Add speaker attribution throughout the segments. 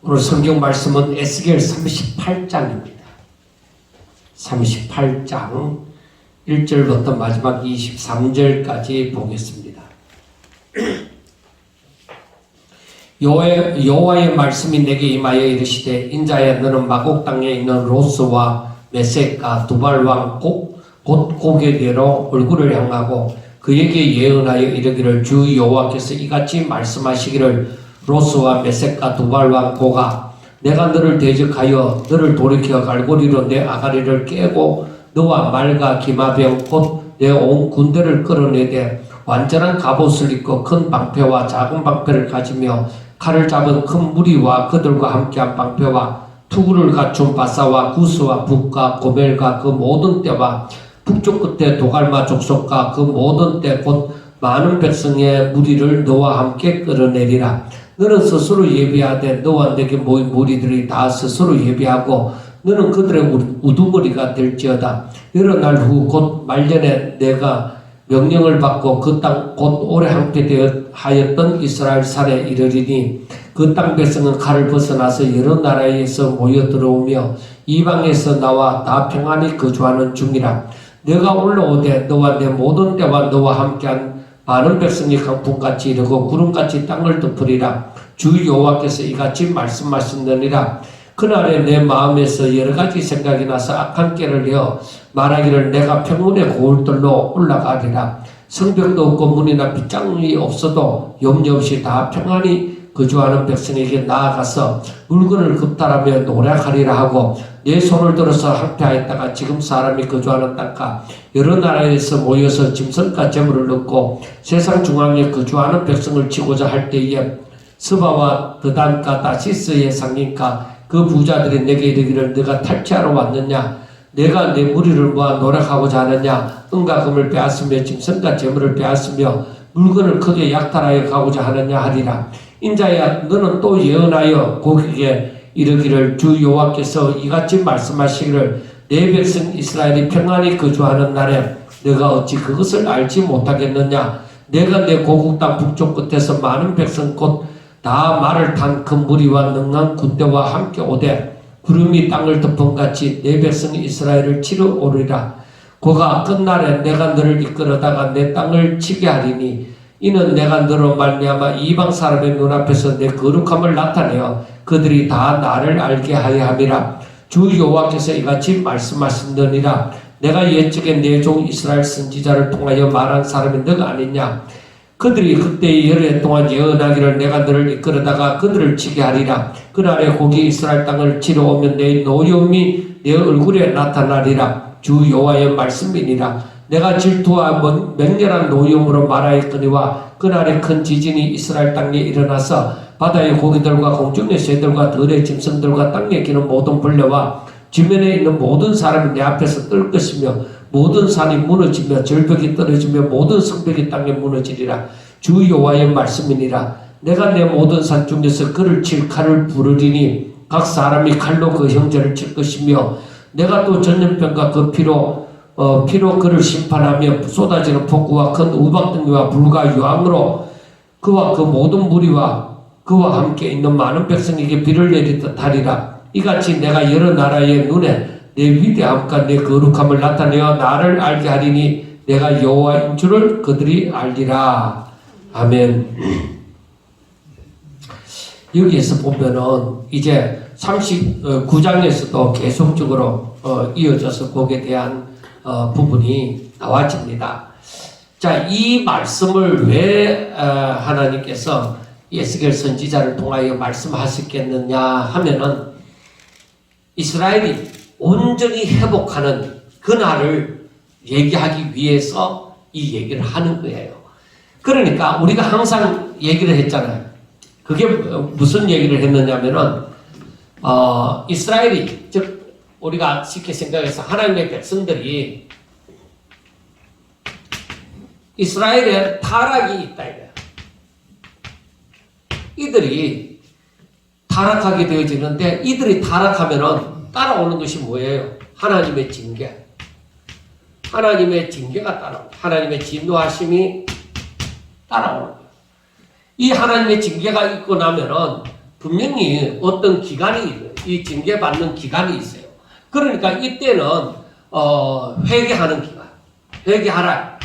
Speaker 1: 오늘 성경 말씀은 에스겔 38장입니다. 38장 1절부터 마지막 23절까지 보겠습니다. 여호와의 말씀이 내게 임하여 이르시되 인자야 너는 마곡 땅에 있는 로스와 메섹과 두발왕 곧 고개대로 얼굴을 향하고 그에게 예언하여 이르기를 주 여호와께서 이같이 말씀하시기를 로스와 메섹과 두발왕 고가 내가 너를 대적하여 너를 돌이켜 갈고리로 내 아가리를 깨고 너와 말과 기마병 곧 내 온 군대를 끌어내되 완전한 갑옷을 입고 큰 방패와 작은 방패를 가지며 칼을 잡은 큰 무리와 그들과 함께한 방패와 투구를 갖춘 바사와 구스와 북과 고멜과 그 모든 떼와 북쪽 끝에 도갈마 족속과 그 모든 떼 곧 많은 백성의 무리를 너와 함께 끌어내리라. 너는 스스로 예비하되 너와 내게 모인 무리들이 다 스스로 예비하고 너는 그들의 우두머리가 될지어다. 여러 날 후 곧 말년에 내가 명령을 받고 그 땅 곧 오래 함께 하였던 이스라엘 산에 이르리니 그 땅 백성은 칼을 벗어나서 여러 나라에서 모여 들어오며 이방에서 나와 다 평안히 거주하는 중이라. 내가 올라오되 너와 내 모든 때와 너와 함께한 많은 백성이 강풍같이 이르고 구름같이 땅을 덮으리라. 주 여호와께서 이같이 말씀하셨느니라. 그날에 내 마음에서 여러 가지 생각이 나서 악한 깨를 내어 말하기를 내가 평문의 고울들로 올라가리라. 성벽도 없고 문이나 빗장이 없어도 염려 없이 다 평안히 거주하는 백성에게 나아가서 물건을 급탈하며 노력하리라 하고 내 손을 들어서 항폐하였다가 지금 사람이 거주하는 땅과 여러 나라에서 모여서 짐승과 재물을 얻고 세상 중앙에 거주하는 백성을 치고자 할 때에 스바와 드단과 다시스의 상인과 그 부자들이 내게 이르기를 네가 탈취하러 왔느냐? 내가 내 무리를 모아 노력하고자 하느냐? 은과 금을 빼앗으며 짐승과 재물을 빼앗으며 물건을 크게 약탈하여 가고자 하느냐 하리라. 인자야 너는 또 예언하여 고객에게 이르기를 주 여호와께서 이같이 말씀하시기를 내 백성 이스라엘이 평안히 거주하는 날에 내가 어찌 그것을 알지 못하겠느냐? 내가 내 고국 땅 북쪽 끝에서 많은 백성 곧 다 말을 탄 큰 무리와 능한 군대와 함께 오되 구름이 땅을 덮음같이 내 백성 이스라엘을 치러 오리라. 고가 끝날에 내가 너를 이끌어다가 내 땅을 치게 하리니 이는 내가 너로 말미암아 이방 사람의 눈앞에서 내 거룩함을 나타내어 그들이 다 나를 알게 하여 함이라. 주 여호와께서 이같이 말씀하신느니라. 내가 옛적에 내 종 이스라엘 선지자를 통하여 말한 사람이 너가 아니냐? 그들이 그때 여러 해 동안 예언하기를 내가 너를 이끌어다가 그들을 치게 하리라. 그날에 고기 이스라엘 땅을 치러 오면 내 노여움이 내 얼굴에 나타나리라. 주 여호와의 말씀이니라. 내가 질투와 맹렬한 노여움으로 말하였거니와 그날에 큰 지진이 이스라엘 땅에 일어나서 바다의 고기들과 공중의 새들과 들의 짐승들과 땅에 기는 모든 벌레와 지면에 있는 모든 사람이 내 앞에서 뜰 것이며 모든 산이 무너지며 절벽이 떨어지며 모든 성벽이 땅에 무너지리라. 주 여호와의 말씀이니라. 내가 내 모든 산 중에서 그를 칠 칼을 부르리니 각 사람이 칼로 그 형제를 칠 것이며 내가 또 전염병과 그 피로 그를 심판하며 쏟아지는 폭우와 큰 우박등이와 불과 유황으로 그와 그 모든 무리와 그와 함께 있는 많은 백성에게 비를 내리듯 하리라. 이같이 내가 여러 나라의 눈에 내 위대함과 내 거룩함을 나타내어 나를 알게 하리니 내가 여호와인 줄을 그들이 알리라. 아멘. 여기에서 보면은 이제 39장에서도 계속적으로 이어져서 거기에 대한 부분이 나와집니다. 자, 이 말씀을 왜 하나님께서 에스겔 선지자를 통하여 말씀하셨겠느냐 하면은 이스라엘이 온전히 회복하는 그날을 얘기하기 위해서 이 얘기를 하는 거예요. 그러니까 우리가 항상 얘기를 했잖아요. 그게 무슨 얘기를 했느냐면은 이스라엘이 즉 우리가 쉽게 생각해서 하나님의 백성들이 이스라엘에 타락이 있다 이거야. 이들이 타락하게 되어지는데 이들이 타락하면은 따라오는 것이 뭐예요? 하나님의 징계. 하나님의 징계가 따라옵니다. 하나님의 진노하심이 따라오는 거예요. 이 하나님의 징계가 있고 나면은 분명히 어떤 기간이, 이 징계받는 기간이 있어요. 그러니까 이때는 회개하는 기간, 회개하라.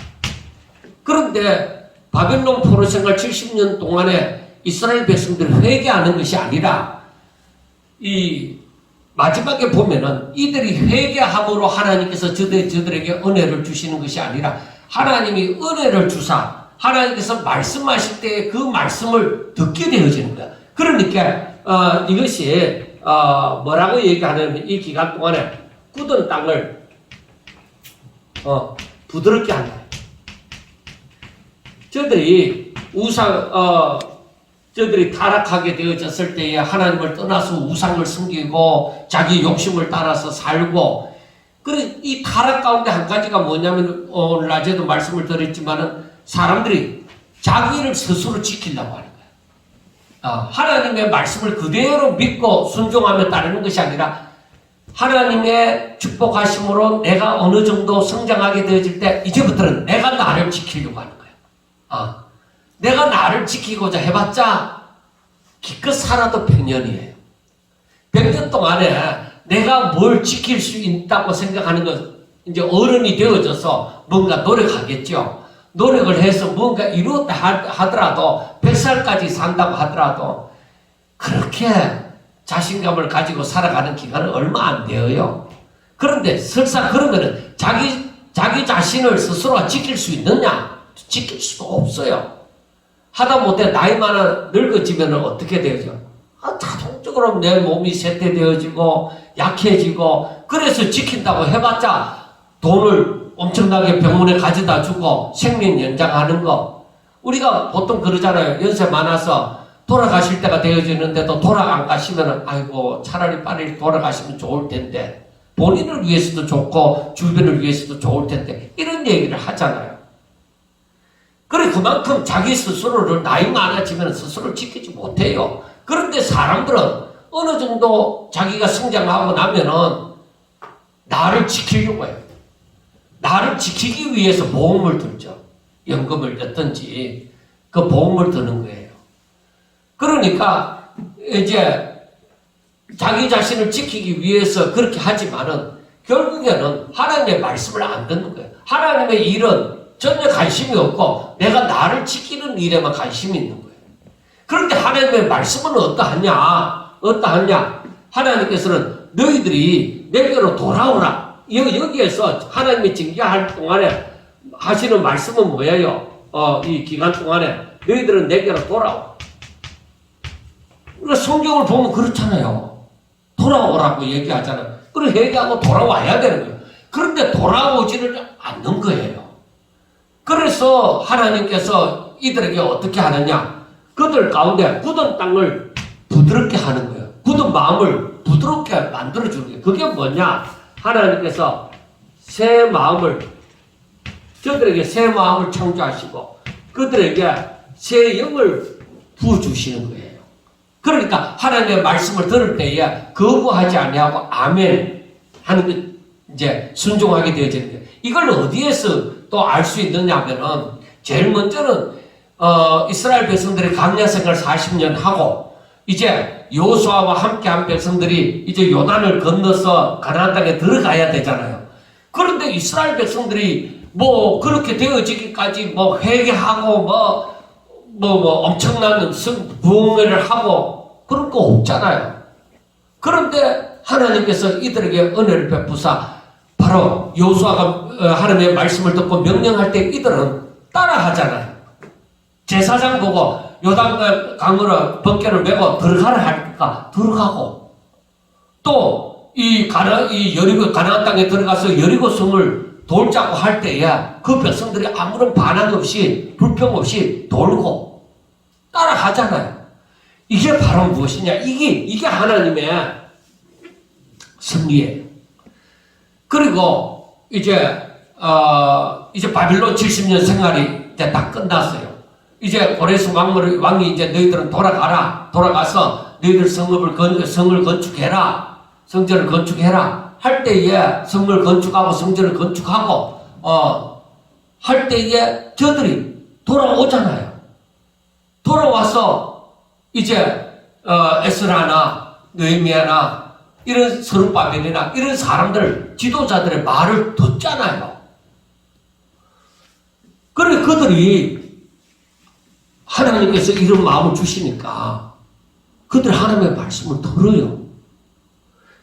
Speaker 1: 그런데 바벨론 포로 생활 70년 동안에 이스라엘 백성들이 회개하는 것이 아니라 이 마지막에 보면은 이들이 회개함으로 하나님께서 저들에게 은혜를 주시는 것이 아니라 하나님이 은혜를 주사 하나님께서 말씀하실 때 그 말씀을 듣게 되어지는 거야. 그러니까 이것이 뭐라고 얘기하냐면 이 기간 동안에 굳은 땅을 부드럽게 한다. 저들이 저들이 타락하게 되어졌을 때에 하나님을 떠나서 우상을 섬기고 자기 욕심을 따라서 살고, 그래 이 타락 가운데 한 가지가 뭐냐면 오늘 낮에도 말씀을 드렸지만은 사람들이 자기를 스스로 지키려고 하는 거야. 하나님의 말씀을 그대로 믿고 순종하며 따르는 것이 아니라 하나님의 축복하심으로 내가 어느 정도 성장하게 되어질 때 이제부터는 내가 나를 지키려고 하는 거야. 내가 나를 지키고자 해봤자 기껏 살아도 100년이에요. 100년 동안에 내가 뭘 지킬 수 있다고 생각하는 건 이제 어른이 되어져서 뭔가 노력하겠죠. 노력을 해서 뭔가 이루었다 하더라도 100살까지 산다고 하더라도 그렇게 자신감을 가지고 살아가는 기간은 얼마 안 돼요. 그런데 설사 그러면은 자기 자신을 스스로 지킬 수 있느냐? 지킬 수도 없어요. 하다못해 나이 많아 늙어지면 어떻게 되죠? 자동적으로 내 몸이 쇠퇴되어지고 약해지고, 그래서 지킨다고 해봤자 돈을 엄청나게 병원에 가져다 주고 생명 연장하는 거. 우리가 보통 그러잖아요. 연세 많아서 돌아가실 때가 되어지는데도 돌아가 안 가시면은 아이고 차라리 빨리 돌아가시면 좋을 텐데, 본인을 위해서도 좋고 주변을 위해서도 좋을 텐데, 이런 얘기를 하잖아요. 그래 그만큼 자기 스스로를 나이 많아지면 스스로 지키지 못해요. 그런데 사람들은 어느 정도 자기가 성장하고 나면은 나를 지키려고 해요. 나를 지키기 위해서 보험을 들죠. 연금을 넣든지 그 보험을 드는 거예요. 그러니까 이제 자기 자신을 지키기 위해서 그렇게 하지만은 결국에는 하나님의 말씀을 안 듣는 거예요. 하나님의 일은 전혀 관심이 없고 내가 나를 지키는 일에만 관심이 있는 거예요. 그런데 하나님의 말씀은 어떠하냐? 하나님께서는 너희들이 내게로 돌아오라. 여기에서 하나님이 징계할 동안에 하시는 말씀은 뭐예요? 이 기간 동안에 너희들은 내게로 돌아와. 우리가 성경을 보면 그렇잖아요. 돌아오라고 얘기하잖아요. 그리고 얘기하고 돌아와야 되는 거예요. 그런데 돌아오지를 않는 거예요. 그래서 하나님께서 이들에게 어떻게 하느냐? 그들 가운데 굳은 땅을 부드럽게 하는 거예요. 굳은 마음을 부드럽게 만들어주는 거예요. 그게 뭐냐? 하나님께서 저들에게 새 마음을 창조하시고 그들에게 새 영을 부어주시는 거예요. 그러니까 하나님의 말씀을 들을 때에 거부하지 아니하고 아멘 하는 게 이제 순종하게 되어지는 거예요. 이걸 어디에서 또 알 수 있느냐 하면은 제일 먼저는 이스라엘 백성들이 광야 생활 40년 하고 이제 여호수아와 함께한 백성들이 이제 요단을 건너서 가나안 땅에 들어가야 되잖아요. 그런데 이스라엘 백성들이 뭐 그렇게 되어지기까지 뭐 회개하고 엄청난 부흥회를 하고 그런 거 없잖아요. 그런데 하나님께서 이들에게 은혜를 베푸사 바로 여호수아가 하나님의 말씀을 듣고 명령할 때 이들은 따라하잖아요. 제사장 보고 요단 강으로 번개를 메고 들어가라 하니까 들어가고, 또 이 여리고 가나안 땅에 들어가서 여리고 성을 돌자고 할 때에 그 백성들이 아무런 반항 없이 불평 없이 돌고 따라가잖아요. 이게 바로 무엇이냐? 이게 하나님의 승리예요. 그리고 이제 바빌론 70년 생활이 이제 다 끝났어요. 이제 고레스 왕이 이제 너희들은 돌아가서 너희들 성을 건축해라. 성전을 건축해라. 할 때에 성을 건축하고 성전을 건축하고 할 때에 저들이 돌아오잖아요. 돌아와서 이제 에스라나 느헤미야나 이런 스룹바벨이나 이런 사람들 지도자들의 말을 듣잖아요. 그래 그들이 하나님께서 이런 마음을 주시니까 그들 하나님의 말씀을 들어요.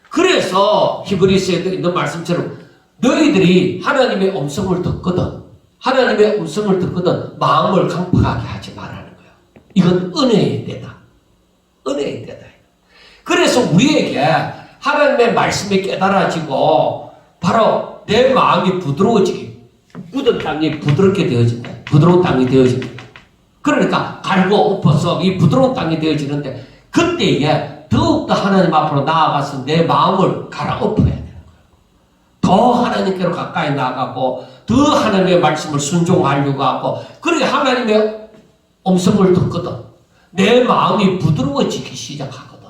Speaker 1: 그래서 히브리서에 있는 말씀처럼 너희들이 하나님의 음성을 듣거든 하나님의 음성을 듣거든 마음을 강팍하게 하지 말라는 거예요. 이건 은혜의 때다. 은혜의 때다. 그래서 우리에게 하나님의 말씀이 깨달아지고 바로 내 마음이 부드러워지기 굳은 땅이 부드럽게 되어진다. 부드러운 땅이 되어진다. 그러니까 갈고 엎어서 이 부드러운 땅이 되어지는데 그때에 더욱더 하나님 앞으로 나아가서 내 마음을 갈아엎어야 되는 거예요. 더 하나님께로 가까이 나아가고 더 하나님의 말씀을 순종하려고 하고 그래 하나님의 음성을 듣거든 내 마음이 부드러워지기 시작하거든.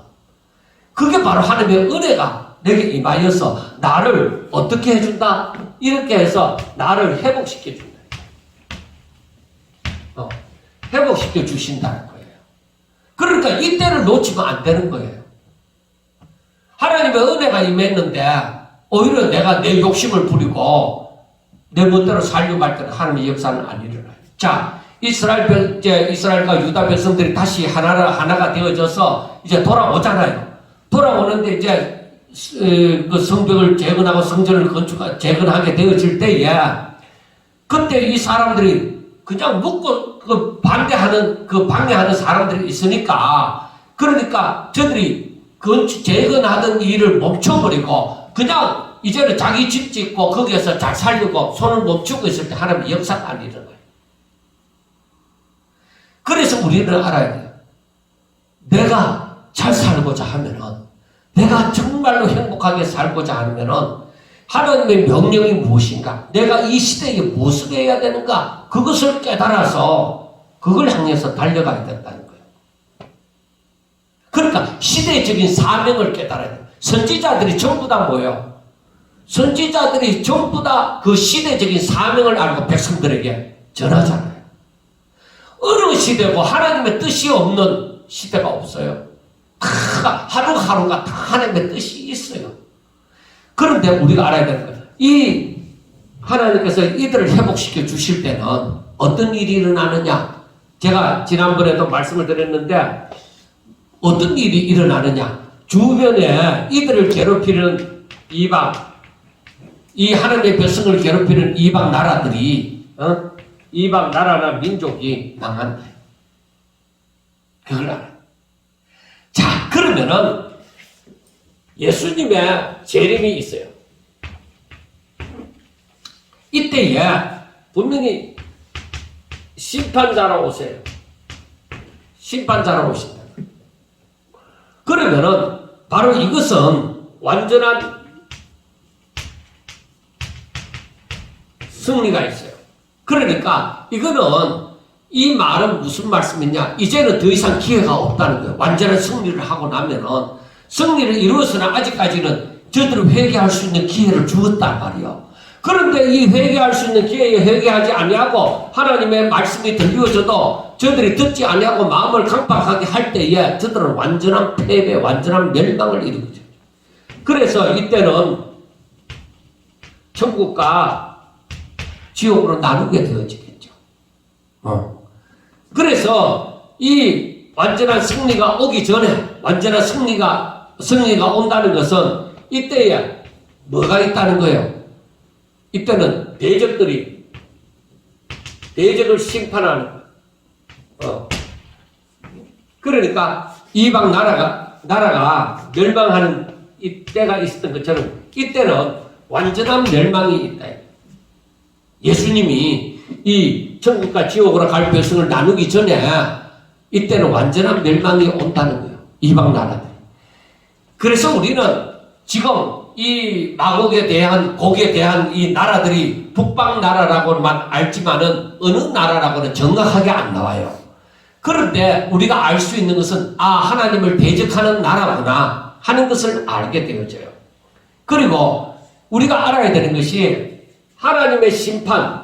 Speaker 1: 그게 바로 하나님의 은혜가 내게 임하여서 나를 어떻게 해준다? 이렇게 해서 나를 회복시켜준다. 회복시켜 주신다는 거예요. 그러니까 이때를 놓치면 안 되는 거예요. 하나님의 은혜가 임했는데 오히려 내가 내 욕심을 부리고 내 멋대로 살려고 할 때는 하나님의 역사는 안 일어나요. 자, 이스라엘과 유다 백성들이 다시 하나가 되어져서 이제 돌아오잖아요. 돌아오는데 이제 그 성벽을 재건하고 성전을 재건하게 되어질 때에 그때 이 사람들이 그냥 묻고 방해하는 사람들이 있으니까 그러니까 저들이 재건하던 일을 멈춰버리고 그냥 이제는 자기 집 짓고 거기에서 잘 살려고 손을 멈추고 있을 때 하나님의 역사가 안 일어나요. 그래서 우리는 알아야 돼요. 내가 잘 살고자 하면은 내가 정말로 행복하게 살고자 하면은 하나님의 명령이 무엇인가? 내가 이 시대에 무엇을 해야 되는가? 그것을 깨달아서 그걸 향해서 달려가야 된다는 거예요. 그러니까 시대적인 사명을 깨달아야 돼요. 선지자들이 전부 다 뭐예요? 선지자들이 전부 다 그 시대적인 사명을 알고 백성들에게 전하잖아요. 어느 시대고 하나님의 뜻이 없는 시대가 없어요. 하루하루가 다 하나님의 뜻이 있어요. 그런데 우리가 알아야 되는 거예요. 이 하나님께서 이들을 회복시켜 주실 때는 어떤 일이 일어나느냐? 제가 지난번에도 말씀을 드렸는데 어떤 일이 일어나느냐? 주변에 이들을 괴롭히는 이방, 이 하나님의 백성을 괴롭히는 이방 나라들이 이방 나라나 민족이 망한다. 그걸 알아요. 자, 그러면은 예수님의 재림이 있어요. 이때에 분명히 심판자로 오세요. 심판자로 오신다. 그러면은 바로 이것은 완전한 승리가 있어요. 그러니까 이거는 이 말은 무슨 말씀이냐? 이제는 더 이상 기회가 없다는 거예요. 완전한 승리를 하고 나면은 승리를 이루어서는 아직까지는 저들을 회개할 수 있는 기회를 주었단 말이에요. 그런데 이 회개할 수 있는 기회에 회개하지 아니하고 하나님의 말씀이 들려져도 저들이 듣지 아니하고 마음을 강박하게 할 때에 저들은 완전한 패배, 완전한 멸망을 이루죠. 그래서 이때는 천국과 지옥으로 나누게 되어지겠죠. 그래서 이 완전한 승리가 오기 전에 완전한 승리가 온다는 것은 이때에 뭐가 있다는 거예요? 이때는 대적을 심판하는 그러니까 이방 나라가 멸망하는 이때가 있었던 것처럼 이때는 완전한 멸망이 있다. 예수님이 이 천국과 지옥으로 갈 백성을 나누기 전에 이때는 완전한 멸망이 온다는 거예요. 이방 나라들. 그래서 우리는 지금 이 마곡에 대한 곡에 대한 이 나라들이 북방 나라라고만 알지만은 어느 나라라고는 정확하게 안 나와요. 그런데 우리가 알 수 있는 것은 하나님을 대적하는 나라구나 하는 것을 알게 되어져요. 그리고 우리가 알아야 되는 것이 하나님의 심판은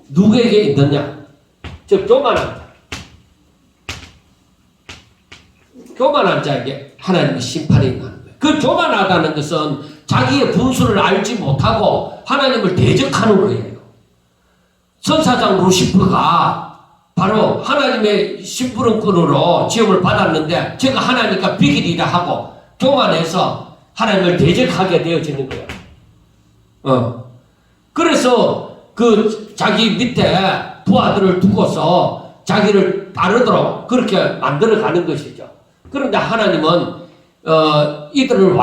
Speaker 1: 누구에게 있느냐? 즉 교만한 자. 교만한 자에게 하나님의 심판이 임하는 거예요. 그 교만하다는 것은 자기의 분수를 알지 못하고 하나님을 대적하는 거예요. 선사장 루시퍼가 바로 하나님의 심부름꾼으로 지음을 받았는데 제가 하나님과 비기리라 하고 교만해서 하나님을 대적하게 되어지는 거예요. 그래서 그 자기 밑에 부하들을 두고서 자기를 따르도록 그렇게 만들어가는 것이죠. 그런데 하나님은 이들을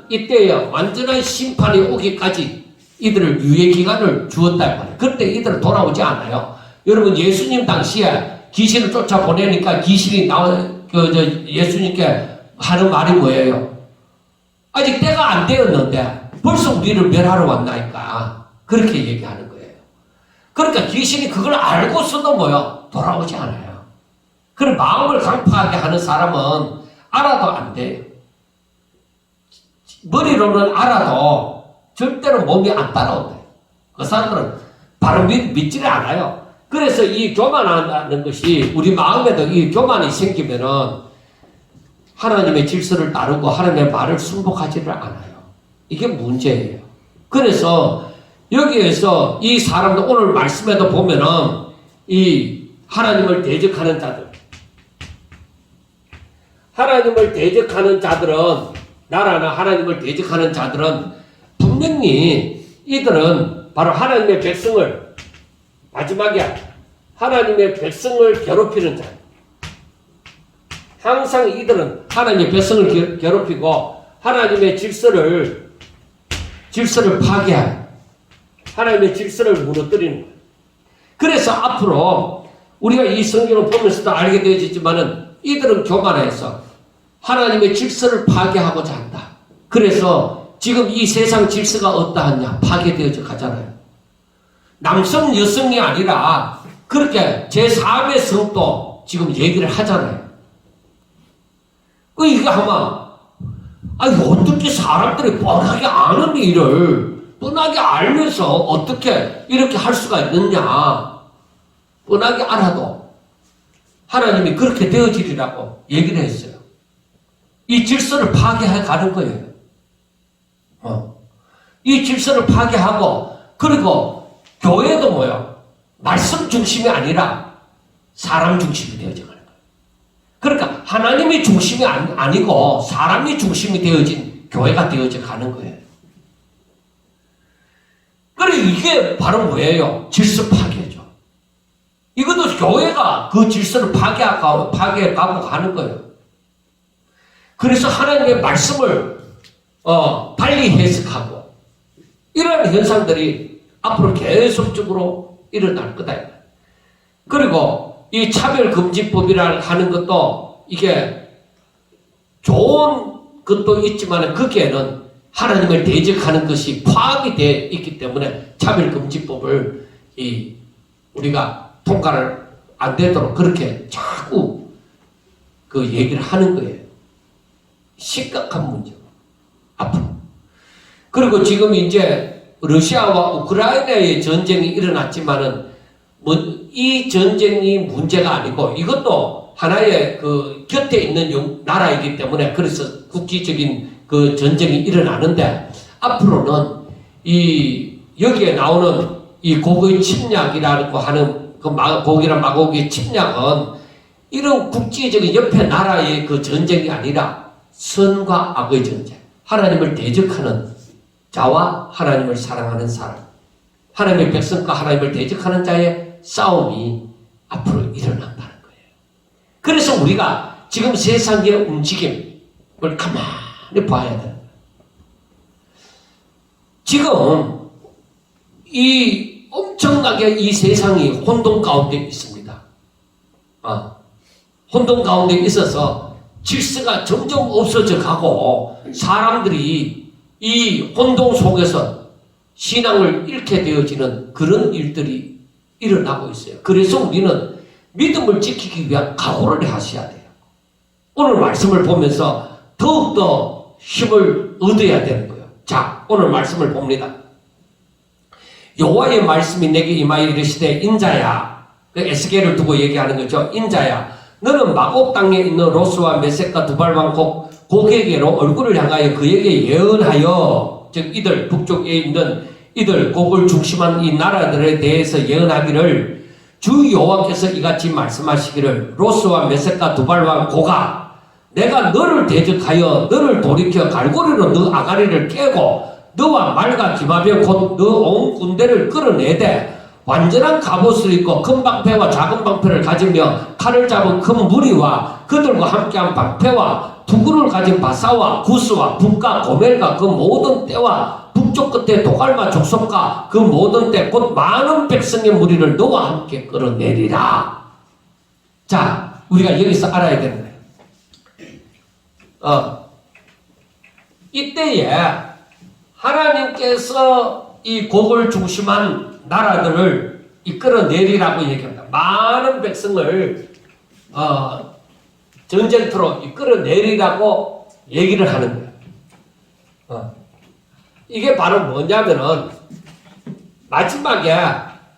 Speaker 1: 이때에 완전한 심판이 오기까지 이들을 유예기간을 주었다 말이에요. 그런데 이들은 돌아오지 않아요. 여러분 예수님 당시에 귀신을 쫓아보내니까 귀신이 예수님께 하는 말이 뭐예요? 아직 때가 안 되었는데 벌써 우리를 멸하러 왔나니까 그렇게 얘기하는 거예요. 그러니까 귀신이 그걸 알고서도 돌아오지 않아요. 그런 마음을 강팍하게 하는 사람은 알아도 안 돼요. 머리로는 알아도 절대로 몸이 안 따라온대요. 그 사람들은 바로 믿지를 않아요. 그래서 이 교만하다는 것이 우리 마음에도 이 교만이 생기면은 하나님의 질서를 따르고 하나님의 말을 순복하지를 않아요. 이게 문제예요. 그래서 여기에서 이 사람들 오늘 말씀에도 보면은 이 하나님을 대적하는 자들, 하나님을 대적하는 자들은 나라나 하나님을 대적하는 자들은 분명히 이들은 바로 하나님의 백성을 마지막에 하나님의 백성을 괴롭히는 자예요. 항상 이들은 하나님의 백성을 괴롭히고 하나님의 질서를 파괴해요. 하나님의 질서를 무너뜨리는 거예요. 그래서 앞으로 우리가 이 성경을 보면서도 알게 되어지지만은 이들은 교만해서 하나님의 질서를 파괴하고자 한다. 그래서 지금 이 세상 질서가 어떠하냐? 파괴되어져 가잖아요. 남성, 여성이 아니라 그렇게 제3의 성도 지금 얘기를 하잖아요. 이게 아마 어떻게 사람들이 뻔하게 아는 일을 뻔하게 알면서 어떻게 이렇게 할 수가 있느냐. 뻔하게 알아도 하나님이 그렇게 되어지리라고 얘기를 했어요. 이 질서를 파괴해 가는 거예요. 이 질서를 파괴하고 그리고 교회도 말씀 중심이 아니라 사람 중심이 되어져 가는 거예요. 그러니까 하나님이 중심이 아니고 사람이 중심이 되어진 교회가 되어져 가는 거예요. 그리고 이게 바로 뭐예요? 질서 파괴죠. 이것도 교회가 그 질서를 파괴하고 가는 거예요. 그래서 하나님의 말씀을 빨리 해석하고 이러한 현상들이 앞으로 계속적으로 일어날 거다. 그리고 이 차별금지법이라는 하는 것도 이게 좋은 것도 있지만 거기에는 하나님을 대적하는 것이 포함이 되어 있기 때문에 차별금지법을 우리가 통과를 안 되도록 그렇게 자꾸 그 얘기를 하는 거예요. 심각한 문제고 앞으로. 그리고 지금 이제 러시아와 우크라이나의 전쟁이 일어났지만은 이 전쟁이 문제가 아니고 이것도 하나의 그 곁에 있는 나라이기 때문에 그래서 국지적인 그 전쟁이 일어나는데 앞으로는 여기에 나오는 이 곡의 침략이라고 하는 그 곡이나 마곡의 침략은 이런 국제적인 옆에 나라의 그 전쟁이 아니라 선과 악의 전쟁, 하나님을 대적하는 자와 하나님을 사랑하는 사람, 하나님의 백성과 하나님을 대적하는 자의 싸움이 앞으로 일어난다는 거예요. 그래서 우리가 지금 세상의 움직임을 가만히 봐야 돼요. 지금 엄청나게 이 세상이 혼돈 가운데 있습니다. 혼돈 가운데 있어서 질서가 점점 없어져 가고 사람들이 이 혼돈 속에서 신앙을 잃게 되어지는 그런 일들이 일어나고 있어요. 그래서 우리는 믿음을 지키기 위한 각오를 하셔야 돼요. 오늘 말씀을 보면서 더욱더 힘을 얻어야 되는 거예요. 자, 오늘 말씀을 봅니다. 여호와의 말씀이 내게 임하여 이르시되 인자야 에스겔을 두고 얘기하는 거죠. 인자야, 너는 마곡 땅에 있는 로스와 메섹과 두발왕 고개계로 얼굴을 향하여 그에게 예언하여, 즉 이들 북쪽에 있는 이들 곡을 중심한 이 나라들에 대해서 예언하기를, 주 여호와께서 이같이 말씀하시기를, 로스와 메섹과 두발왕 고가, 내가 너를 대적하여 너를 돌이켜 갈고리로 너 아가리를 깨고 너와 말과 기마병 곧 너 온 군대를 끌어내되 완전한 갑옷을 입고 큰 방패와 작은 방패를 가지며 칼을 잡은 큰 무리와 그들과 함께한 방패와 투구를 가진 바사와 구스와 북과 고멜과 그 모든 때와 북쪽 끝에 도갈마 족속과 그 모든 때 곧 많은 백성의 무리를 너와 함께 끌어내리라. 자, 우리가 여기서 알아야 되는 거예요. 이때에 하나님께서 이 곡을 중심한 나라들을 이끌어내리라고 얘기합니다. 많은 백성을 전쟁터로 이끌어내리라고 얘기를 하는 거예요. 이게 바로 뭐냐면은 마지막에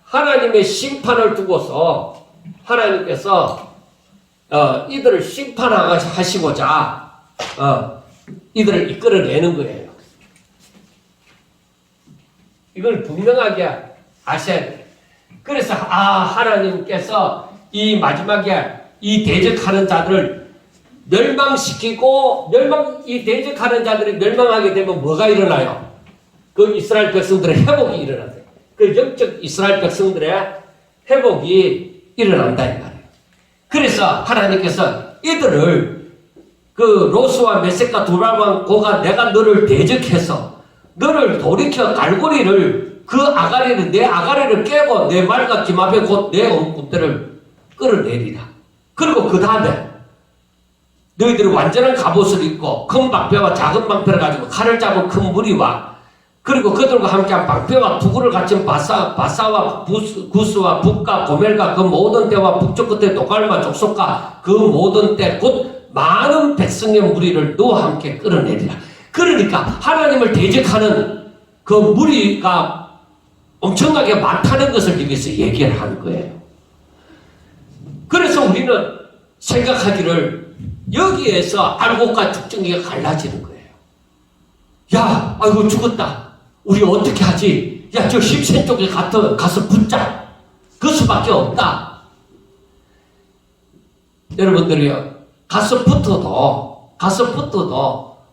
Speaker 1: 하나님의 심판을 두고서 하나님께서 이들을 심판하시고자 이들을 이끌어내는 거예요. 이걸 분명하게 아셔야 돼요. 그래서 하나님께서 이 마지막에 이 대적하는 자들을 멸망시키고 이 대적하는 자들이 멸망하게 되면 뭐가 일어나요? 그 이스라엘 백성들의 회복이 일어나요. 그 영적 이스라엘 백성들의 회복이 일어난다 이 말이에요. 그래서 하나님께서 이들을 그 로스와 메섹과 두발왕 고가 내가 너를 대적해서 너를 돌이켜 갈고리를 그 아가리를 내 아가리를 깨고 내 말과 기마병 곧 내 온 군대를 끌어내리라. 그리고 그 다음에 너희들이 완전한 갑옷을 입고 큰 방패와 작은 방패를 가지고 칼을 잡은 큰 무리와 그리고 그들과 함께한 방패와 투구를 갖춘 바사와 구스와 북과 고멜과 그 모든 때와 북쪽 끝에 도갈마 족속과 그 모든 때 곧 많은 백성의 무리를 너와 함께 끌어내리라. 그러니까 하나님을 대적하는 그 무리가 엄청나게 많다는 것을 여기서 얘기를 하는 거예요. 그래서 우리는 생각하기를 여기에서 알곡과 죽정이가 갈라지는 거예요. 야, 아이고 죽었다. 우리 어떻게 하지? 야, 저 십센 쪽에 가서 붙자. 그 수밖에 없다. 여러분들이요, 가서 붙어도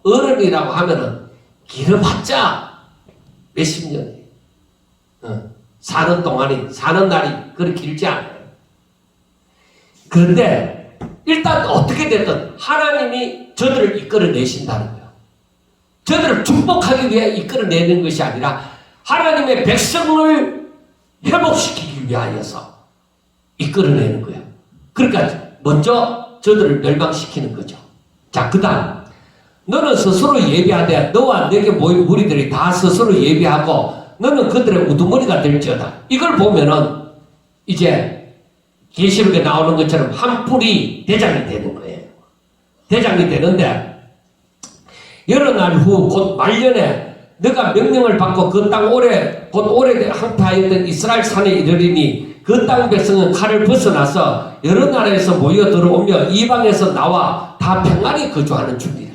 Speaker 1: 어른이라고 하면은 길어봤자 몇십 년이 사는 날이 그렇게 길지 않아요. 그런데 일단 어떻게 됐든 하나님이 저들을 이끌어내신다는 거예요. 저들을 축복하기 위해 이끌어내는 것이 아니라 하나님의 백성을 회복시키기 위하여서 이끌어내는 거예요. 그러니까 먼저 저들을 멸망시키는 거죠. 자, 그 다음 너는 스스로 예비하되 너와 내게 모인 무리들이 다 스스로 예비하고 너는 그들의 우두머리가 될지어다. 이걸 보면은 이제 계시록에 나오는 것처럼 한 뿔이 대장이 되는 거예요. 대장이 되는데 여러 날 후 곧 말년에 너가 명령을 받고 그 땅 곧 오래 항파하였던 이스라엘 산에 이르리니 그 땅 백성은 칼을 벗어나서 여러 나라에서 모여 들어오며 이방에서 나와 다 평안히 거주하는 중이래.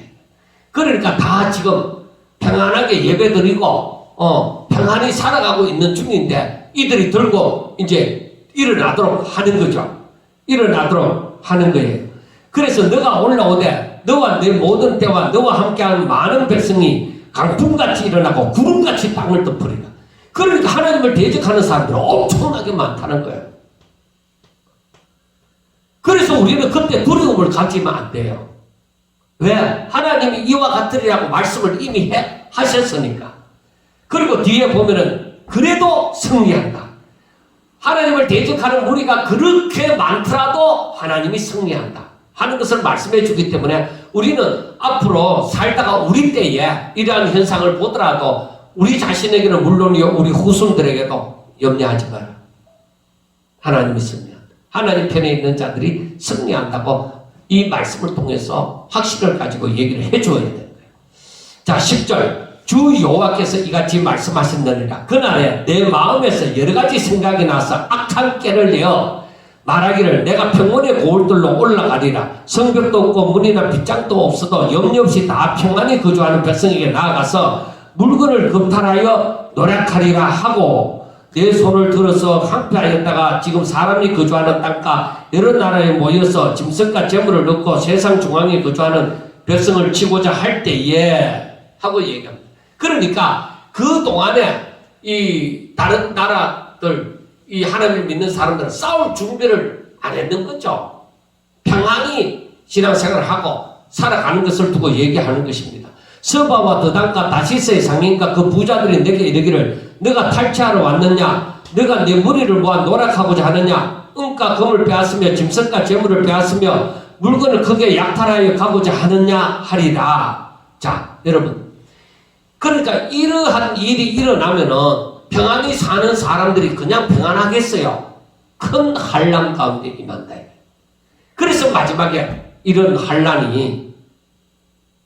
Speaker 1: 그러니까 다 지금 평안하게 예배드리고 평안히 살아가고 있는 중인데 이들이 들고 이제 일어나도록 하는 거죠. 일어나도록 하는 거예요. 그래서 너가 올라오되 너와 내 모든 때와 너와 함께하는 많은 백성이 강풍같이 일어나고 구름같이 땅을 덮으리라. 그러니까 하나님을 대적하는 사람들은 엄청나게 많다는 거예요. 그래서 우리는 그때 두려움을 가지면 안 돼요. 왜? 하나님이 이와 같으리라고 말씀을 이미 하셨으니까. 그리고 뒤에 보면은 그래도 승리한다. 하나님을 대적하는 무리가 그렇게 많더라도 하나님이 승리한다 하는 것을 말씀해 주기 때문에 우리는 앞으로 살다가 우리 때에 이러한 현상을 보더라도 우리 자신에게는 물론이요 우리 후손들에게도 염려하지 마라. 하나님이 승리한다. 하나님 편에 있는 자들이 승리한다고 이 말씀을 통해서 확신을 가지고 얘기를 해줘야 되는 거예요. 자, 10절 주 여호와께서 이같이 말씀하셨느니라. 그날에 내 마음에서 여러 가지 생각이 나서 악한 깨를 내어 말하기를 내가 평원의 고을들로 올라가리라. 성벽도 없고 문이나 빗장도 없어도 염려 없이 다 평안히 거주하는 백성에게 나아가서 물건을 금탈하여 노력하리라 하고 내 손을 들어서 항폐하였다가 지금 사람이 거주하는 땅과 여러 나라에 모여서 짐승과 재물을 넣고 세상 중앙에 거주하는 백성을 치고자 할 때에 하고 얘기합니다. 그러니까 그 동안에 이 다른 나라들 이 하나님을 믿는 사람들은 싸울 준비를 안 했는 거죠. 평안히 신앙생활을 하고 살아가는 것을 두고 얘기하는 것입니다. 서바와 드단과 다시스의 상인과 그 부자들이 내게 이르기를 너가 탈취하러 왔느냐? 너가 내 무리를 모아 노락하고자 하느냐? 은과 금을 빼앗으며 짐승과 재물을 빼앗으며 물건을 크게 약탈하여 가고자 하느냐 하리라. 자, 여러분, 그러니까 이러한 일이 일어나면은 평안히 사는 사람들이 그냥 평안하겠어요? 큰 환난 가운데 임한다. 그래서 마지막에 이런 환난이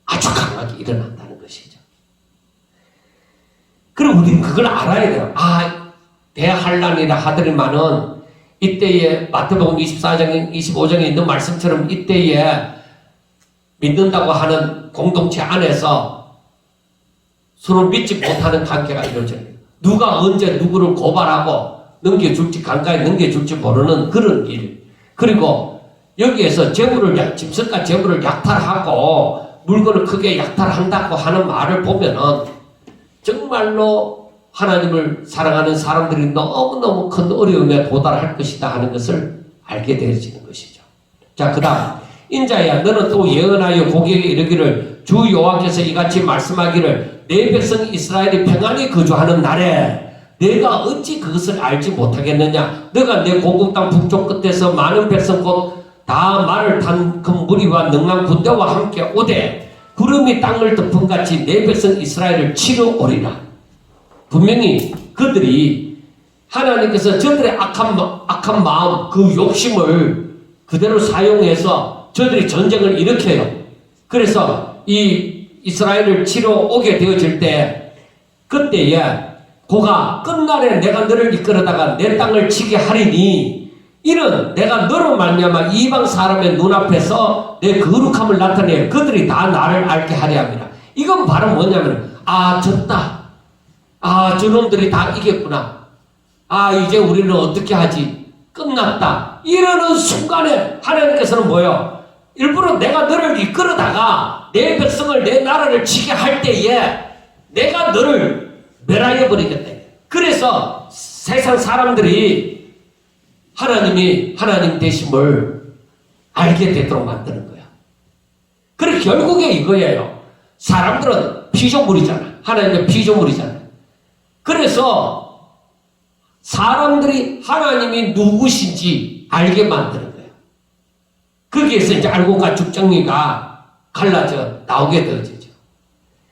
Speaker 1: 아주 강하게 일어난다는 것이죠. 그리고 우리는 그걸 알아야 돼요. 아, 대환난이라 하더니만은 이때에 마태복음 24장, 25장에 있는 말씀처럼 이때에 믿는다고 하는 공동체 안에서 서로 믿지 못하는 관계가 이루어져요. 누가 언제 누구를 고발하고 넘겨줄지 강가에 넘겨줄지 모르는 그런 일. 그리고 여기에서 재물을 짐승과 재물을 약탈하고 물건을 크게 약탈한다고 하는 말을 보면은 정말로 하나님을 사랑하는 사람들이 너무너무 큰 어려움에 도달할 것이다 하는 것을 알게 되어지는 것이죠. 자, 그 다음 인자야 너는 또 예언하여 고객에게 이르기를 주 여호와께서 이같이 말씀하기를 내 백성 이스라엘이 평안히 거주하는 날에 내가 어찌 그것을 알지 못하겠느냐. 너가 내 고국 땅 북쪽 끝에서 많은 백성 곧 다 말을 탄 큰 무리와 능한 군대와 함께 오되 구름이 땅을 덮음같이 내 백성 이스라엘을 치러 오리라. 분명히 그들이 하나님께서 저들의 악한 마음 그 욕심을 그대로 사용해서 저들이 전쟁을 일으켜요. 그래서 이 이스라엘을 치러 오게 되어질 때 그때에 고가 끝날에 내가 너를 이끌어다가 내 땅을 치게 하리니 이는 내가 너로 말미암아 이방 사람의 눈앞에서 내 거룩함을 나타내 그들이 다 나를 알게 하려 합니다. 이건 바로 뭐냐면 아 졌다. 아 저놈들이 다 이겼구나. 아 이제 우리는 어떻게 하지? 끝났다. 이러는 순간에 하나님께서는 뭐예요? 일부러 내가 너를 이끌어다가 내 백성을 내 나라를 치게 할 때에 내가 너를 멸하여 버리겠다. 그래서 세상 사람들이 하나님이 하나님 되심을 알게 되도록 만드는 거야. 그래 결국에 이거예요. 사람들은 피조물이잖아. 하나님의 피조물이잖아. 그래서 사람들이 하나님이 누구신지 알게 만드는 거예요. 거기에서 이제 알고가 죽정리가 갈라져 나오게 되어지죠.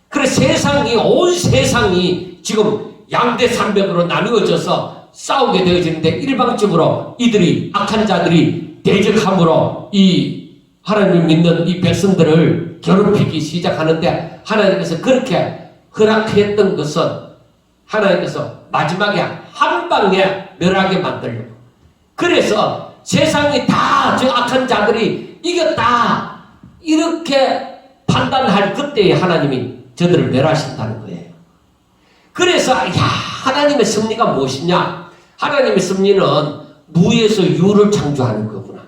Speaker 1: 그래 세상이 온 세상이 지금 양대 산맥으로 나누어져서 싸우게 되어지는데 일방적으로 이들이 악한 자들이 대적함으로 이 하나님을 믿는 이 백성들을 괴롭히기 시작하는데 하나님께서 그렇게 허락했던 것은 하나님께서 마지막에 한 방에 멸하게 만들려고. 그래서 세상이 다 저 악한 자들이 이겼다 이렇게 판단할 그때에 하나님이 저들을 멸하신다는 거예요. 그래서 하나님의 섭리가 무엇이냐? 하나님의 섭리는 무에서 유를 창조하는 거구나.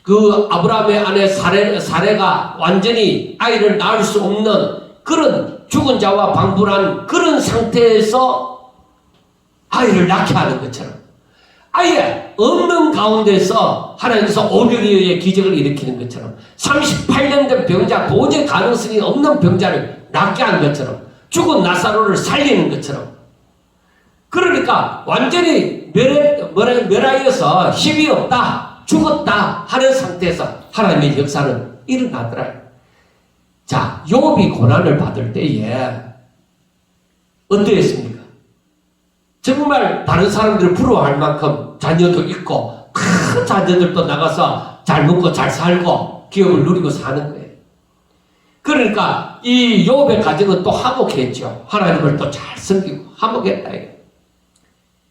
Speaker 1: 그 아브라함의 아내 사레가 완전히 아이를 낳을 수 없는 그런 죽은 자와 방불한 그런 상태에서 아이를 낳게 하는 것처럼 아예 없는 가운데서 하나님께서 오병이어의 기적을 일으키는 것처럼 38년 된 병자 도저히 가능성이 없는 병자를 낫게 하는 것처럼 죽은 나사로를 살리는 것처럼 그러니까 완전히 멸하여서 힘이 없다 죽었다 하는 상태에서 하나님의 역사는 일어나더라. 자, 욥이 고난을 받을 때에 어떠했습니까? 정말 다른 사람들을 부러워할 만큼 자녀도 있고 큰 자녀들도 나가서 잘 먹고 잘 살고 기업을 누리고 사는 거예요. 그러니까 이 욥의 가정은 또 화목했죠. 하나님을 또 잘 섬기고 화목했다.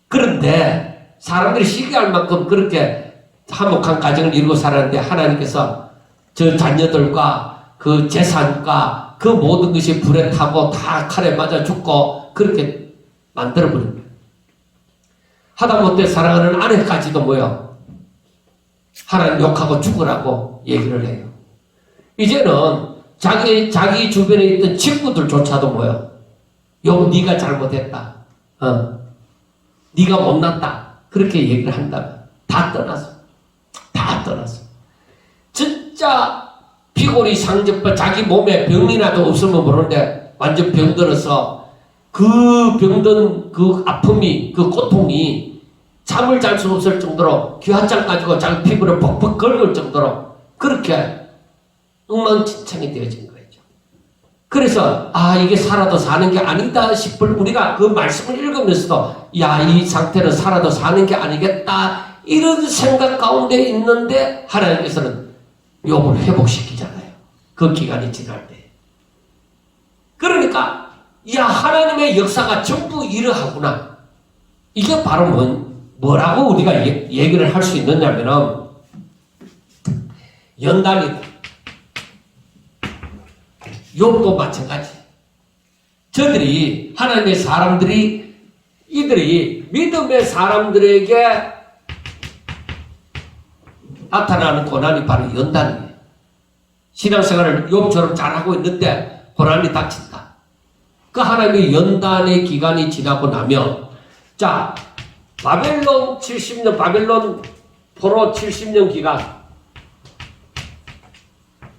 Speaker 1: 그런데 사람들이 시기할 만큼 그렇게 화목한 가정을 이루고 살았는데 하나님께서 저 자녀들과 그 재산과 그 모든 것이 불에 타고 다 칼에 맞아 죽고 그렇게 만들어버립니다. 하다못해 사랑하는 아내까지도 뭐요? 하나님 욕하고 죽으라고 얘기를 해요. 이제는 자기 주변에 있던 친구들조차도 뭐요? 욕 네가 잘못했다. 네가 못났다. 그렇게 얘기를 한다면 다 떠났어. 다 떠났어. 진짜 피골이 상접과 자기 몸에 병이라도 없으면 모르는데 완전 병들어서 그 병든 그 아픔이 그 고통이 잠을 잘 수 없을 정도로 귀화장 가지고 자기 피부를 퍽퍽 긁을 정도로 그렇게 엉망진창이 되어진 거죠. 그래서 이게 살아도 사는 게 아니다 싶을 우리가 그 말씀을 읽으면서도 이 상태는 살아도 사는 게 아니겠다 이런 생각 가운데 있는데 하나님께서는 욥을 회복시키잖아요. 그 기간이 지날 때. 그러니까 하나님의 역사가 전부 이러하구나. 이게 바로 뭐라고 우리가 얘기를 할 수 있느냐면은 연단이다. 욥도 마찬가지. 저들이 하나님의 사람들이 이들이 믿음의 사람들에게 나타나는 고난이 바로 연단이에요. 신앙생활을 욥처럼 잘하고 있는데 고난이 닥친다. 그 하나님의 연단의 기간이 지나고 나면 자 바벨론 70년 바벨론 포로 70년 기간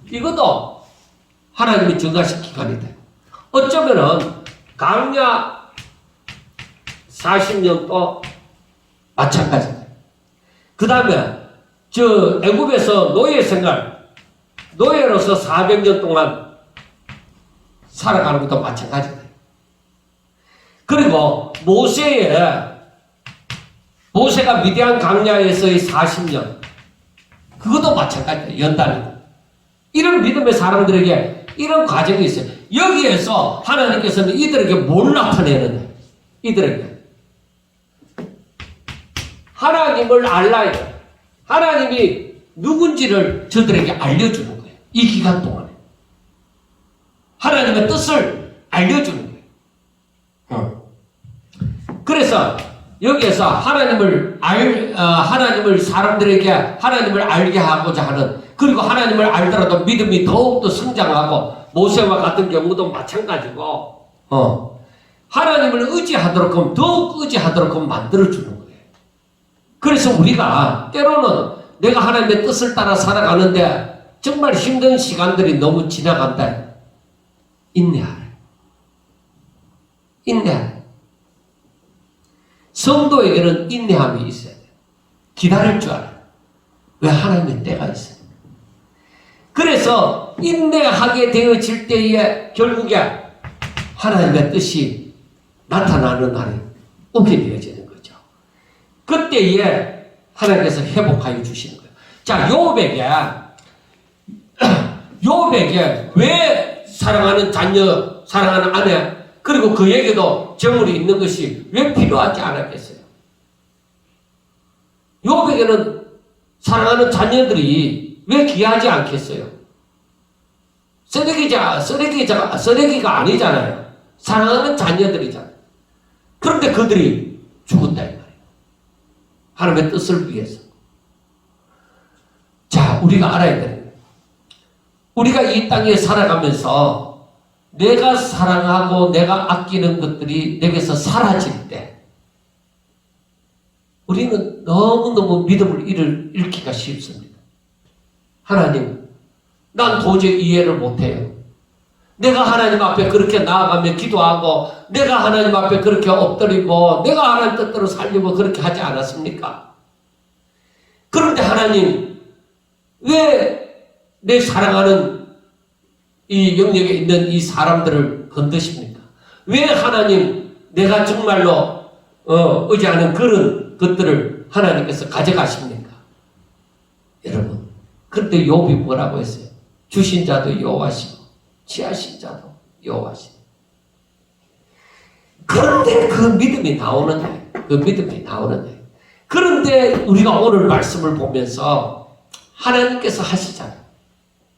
Speaker 1: 이것도 하나님이 증가시킨 기간이 돼. 어쩌면은 광야 40년도 마찬가지다. 그 다음에 애굽에서 노예 생활 노예로서 400년 동안 살아가는 것도 마찬가지다. 그리고 모세가 미디안 광야에서의 40년 그것도 마찬가지다. 연단이고 이런 믿음의 사람들에게 이런 과정이 있어요. 여기에서 하나님께서는 이들에게 뭘 나타내느냐 이들에게 하나님을 알라야 돼. 하나님이 누군지를 저들에게 알려주는 거예요. 이 기간 동안에 하나님의 뜻을 알려주는 거예요. 그래서 여기에서 하나님을 사람들에게 하나님을 알게 하고자 하는 그리고 하나님을 알더라도 믿음이 더욱더 성장하고 모세와 같은 경우도 마찬가지고 하나님을 의지하도록 하면 더욱 의지하도록 하면 만들어주는 거예요. 그래서 우리가 때로는 내가 하나님의 뜻을 따라 살아가는데 정말 힘든 시간들이 너무 지나간다. 인내하라. 성도에게는 인내함이 있어야 돼요. 기다릴 줄 알아요. 왜? 하나님의 때가 있어요. 그래서 인내하게 되어질 때에 결국에 하나님의 뜻이 나타나는 날이 오게 되어지는 거죠. 그때에 하나님께서 회복하여 주시는 거예요. 자, 욥에게 왜 사랑하는 자녀, 사랑하는 아내, 그리고 그에게도 재물이 있는 것이 왜 필요하지 않았겠어요? 욥에게는 사랑하는 자녀들이 왜 귀하지 않겠어요? 쓰레기가 아니잖아요. 사랑하는 자녀들이잖아요. 그런데 그들이 죽었다 이 말이에요. 하나님의 뜻을 위해서. 자, 우리가 알아야 되는 거예요. 우리가 이 땅에 살아가면서 내가 사랑하고 내가 아끼는 것들이 내게서 사라질 때 우리는 너무너무 믿음을 잃기가 쉽습니다. 하나님, 난 도저히 이해를 못해요. 내가 하나님 앞에 그렇게 나아가며 기도하고 내가 하나님 앞에 그렇게 엎드리고 내가 하나님 뜻대로 살려고 그렇게 하지 않았습니까? 그런데 하나님, 왜 내 사랑하는 이 영역에 있는 이 사람들을 건드십니까? 왜 하나님 내가 정말로 의지하는 그런 것들을 하나님께서 가져가십니까? 여러분, 그때 욥이 뭐라고 했어요? 주신 자도 여호와시고 취하신 자도 여호와시고. 그런데 그 믿음이 나오는 거예요. 그런데 우리가 오늘 말씀을 보면서 하나님께서 하시잖아요.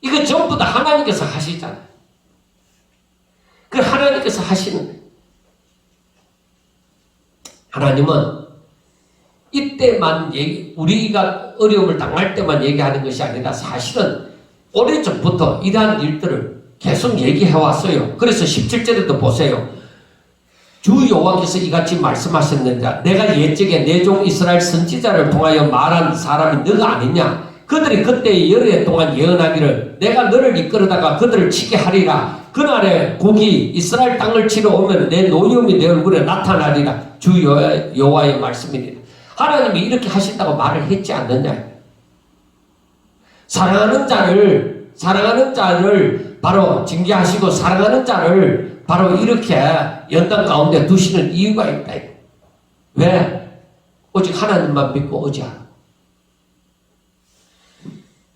Speaker 1: 이거 전부 다 하나님께서 하시잖아요. 그 하나님께서 하시는 거예요. 하나님은 이때만 우리가 어려움을 당할 때만 얘기하는 것이 아니라 사실은 오래전부터 이러한 일들을 계속 얘기해 왔어요. 그래서 17절에도 보세요. 주 여호와께서 이같이 말씀하셨느니라. 내가 옛적에 내 종 이스라엘 선지자를 통하여 말한 사람이 너가 아니냐. 그들이 그때 여러 해 동안 예언하기를 내가 너를 이끌어다가 그들을 치게 하리라. 그날에 곡이 이스라엘 땅을 치러 오면 내 노여움이 내 얼굴에 나타나리라. 주 여호와의 말씀이니라. 하나님이 이렇게 하신다고 말을 했지 않느냐. 사랑하는 자를 바로 징계하시고 사랑하는 자를 바로 이렇게 연단 가운데 두시는 이유가 있다. 왜? 오직 하나님만 믿고 의지하라.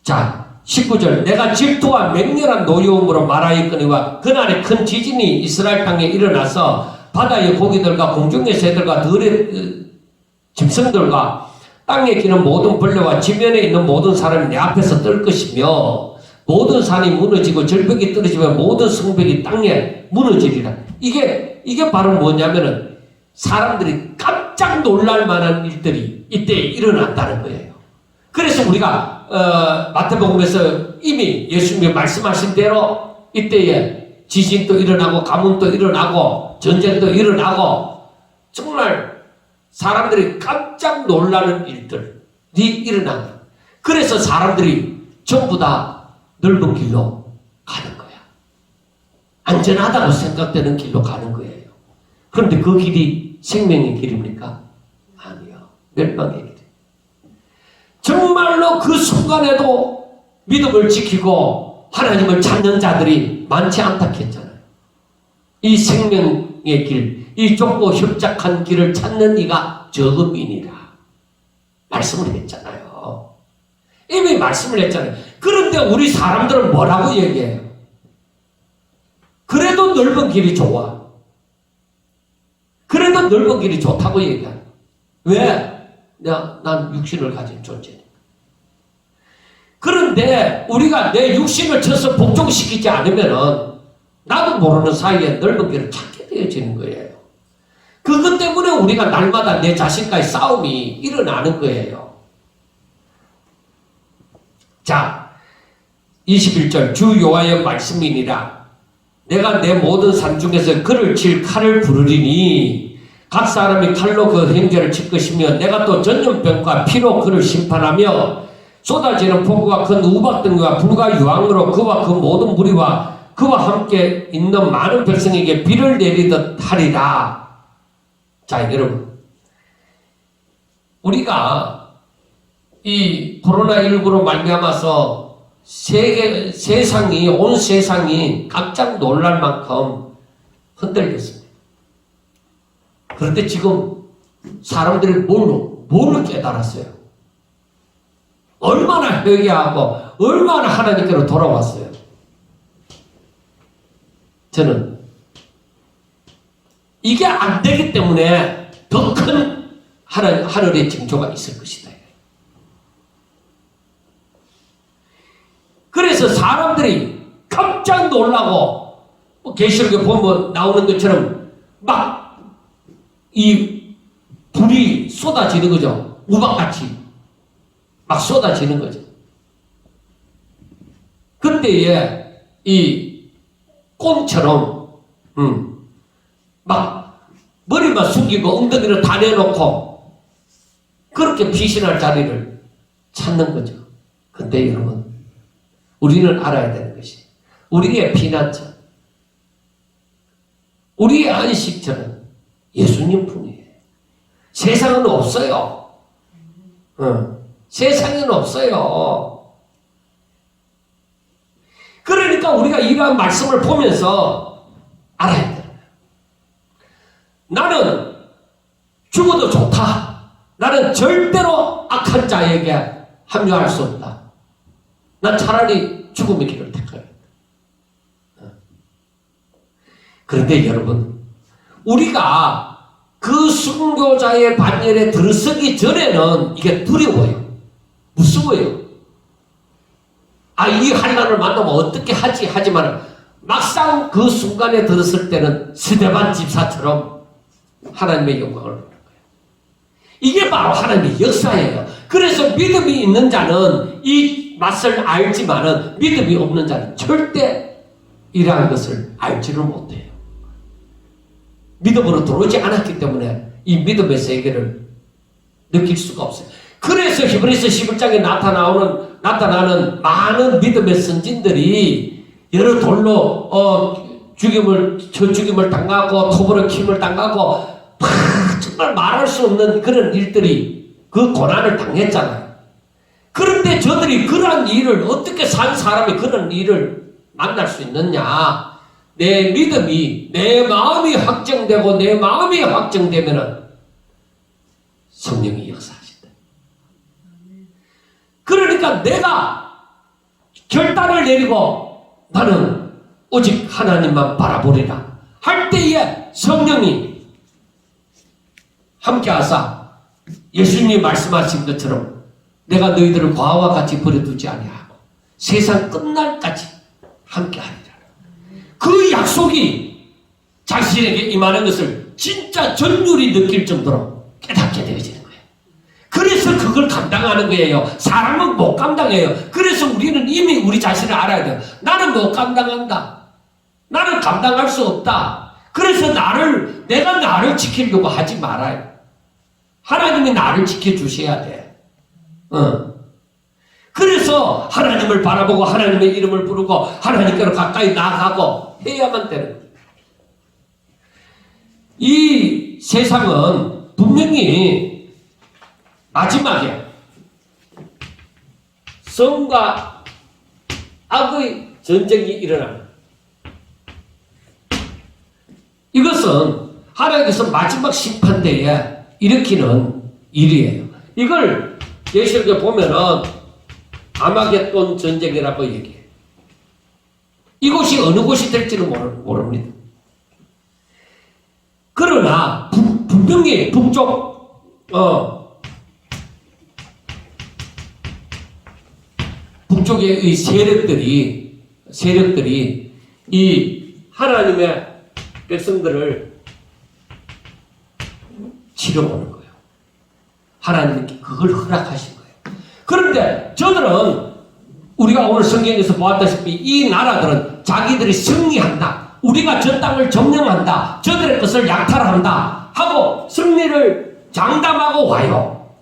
Speaker 1: 자, 19절. 내가 질투와 맹렬한 노여움으로 말하였거니와 그날에 큰 지진이 이스라엘 땅에 일어나서 바다의 고기들과 공중의 새들과 들의 짐승들과 땅에 기는 모든 벌레와 지면에 있는 모든 사람이 내 앞에서 뜰 것이며 모든 산이 무너지고 절벽이 떨어지며 모든 성벽이 땅에 무너지리라. 이게 바로 뭐냐면은 사람들이 깜짝 놀랄 만한 일들이 이때 일어났다는 거예요. 그래서 우리가 마태복음에서 이미 예수님이 말씀하신 대로 이때에 지진도 일어나고 가뭄도 일어나고 전쟁도 일어나고 정말 사람들이 깜짝 놀라는 일들이 일어난다. 그래서 사람들이 전부 다 넓은 길로 가는 거야. 안전하다고 생각되는 길로 가는 거예요. 그런데 그 길이 생명의 길입니까? 아니요. 멸망의 길. 정말로 그 순간에도 믿음을 지키고 하나님을 찾는 자들이 많지 않다 했잖아요. 이 생명의 길, 이 좁고 협착한 길을 찾는 이가 적음이니라. 말씀을 했잖아요. 이미 말씀을 했잖아요. 그런데 우리 사람들은 뭐라고 얘기해요? 그래도 넓은 길이 좋아. 그래도 넓은 길이 좋다고 얘기해요. 왜? 난 육신을 가진 존재니까. 그런데 우리가 내 육신을 쳐서 복종시키지 않으면은 나도 모르는 사이에 넓은 길을 찾게 되어지는 거예요. 그것 때문에 우리가 날마다 내 자신과의 싸움이 일어나는 거예요. 자, 21절 주 여호와의 말씀이니라. 내가 내 모든 산 중에서 그를 칠 칼을 부르리니 각 사람이 칼로 그 행죄를 칠 것이며 내가 또 전염병과 피로 그를 심판하며 쏟아지는 폭우와 큰 우박등과 불과 유황으로 그와 그 모든 무리와 그와 함께 있는 많은 백성에게 비를 내리듯 하리라. 자, 여러분, 우리가 이 코로나19로 말미암아서 온 세상이 깜짝 놀랄 만큼 흔들렸습니다. 그런데 지금 사람들이 뭘로 깨달았어요? 얼마나 회개하고 얼마나 하나님께로 돌아왔어요? 저는 이게 안 되기 때문에 더 큰 하늘의 징조가 있을 것이다. 그래서 사람들이 깜짝 놀라고 계시록에 보면 나오는 것처럼 막 이 불이 쏟아지는 거죠. 우박같이 막 쏟아지는 거죠. 그때에 이 꽁처럼 막 머리만 숙이고 엉덩이를 다 내놓고 그렇게 피신할 자리를 찾는 거죠. 근데 여러분, 우리는 알아야 되는 것이 우리의 피난처, 우리의 안식처는 예수님 뿐이에요. 세상은 없어요. 세상에는 없어요. 그러니까 우리가 이러한 말씀을 보면서 알아야 돼요. 나는 죽어도 좋다. 나는 절대로 악한 자에게 합류할 수 없다. 난 차라리 죽음의 길을 택하겠다. 그런데 여러분, 우리가 그 순교자의 반열에 들어서기 전에는 이게 두려워요. 무서워요. 이 환난을 만나면 어떻게 하지? 하지만 막상 그 순간에 들었을 때는 스데반 집사처럼 하나님의 영광을 보는 거예요. 이게 바로 하나님의 역사예요. 그래서 믿음이 있는 자는 이 맛을 알지만은 믿음이 없는 자는 절대 이러한 것을 알지를 못해요. 믿음으로 들어오지 않았기 때문에 이 믿음의 세계를 느낄 수가 없어요. 그래서 히브리서 11장에 나타나는 많은 믿음의 선진들이 여러 돌로 죽임을 당하고 톱으로 킴을 당하고 정말 말할 수 없는 그런 일들이 그 고난을 당했잖아요. 그런데 저들이 그러한 일을 어떻게 산 사람이 그런 일을 만날 수 있느냐? 내 믿음이 내 마음이 확정되고 내 마음이 확정되면은 성령이 역사하신다. 그러니까 내가 결단을 내리고 나는 오직 하나님만 바라보리라 할 때에 성령이 함께하사 예수님이 말씀하신 것처럼 내가 너희들을 과와 같이 버려두지 아니하고 세상 끝날까지 함께하리라. 그 약속이 자신에게 임하는 것을 진짜 전율이 느낄 정도로 깨닫게 되어지는 거예요. 그래서 그걸 감당하는 거예요. 사람은 못 감당해요. 그래서 우리는 이미 우리 자신을 알아야 돼요. 나는 못 감당한다. 나는 감당할 수 없다. 그래서 내가 나를 지키려고 하지 말아요. 하나님이 나를 지켜주셔야 돼. 그래서 하나님을 바라보고 하나님의 이름을 부르고 하나님께로 가까이 나아가고 해야만 되는 거예요. 이 세상은 분명히 마지막에 성과 악의 전쟁이 일어납니다. 이것은 하나님께서 마지막 심판대에 일으키는 일이에요. 이걸 계시록에 보면은 아마겟돈 전쟁이라고 얘기해요. 이곳이 어느 곳이 될지는 모릅니다. 그러나 분명히 북쪽의 세력들이 이 하나님의 백성들을 치러오는 거예요. 하나님께 그걸 허락하신 거예요. 그런데 저들은 우리가 오늘 성경에서 보았다시피 이 나라들은 자기들이 승리한다. 우리가 저 땅을 점령한다. 저들의 것을 약탈한다. 하고 승리를 장담하고 와요.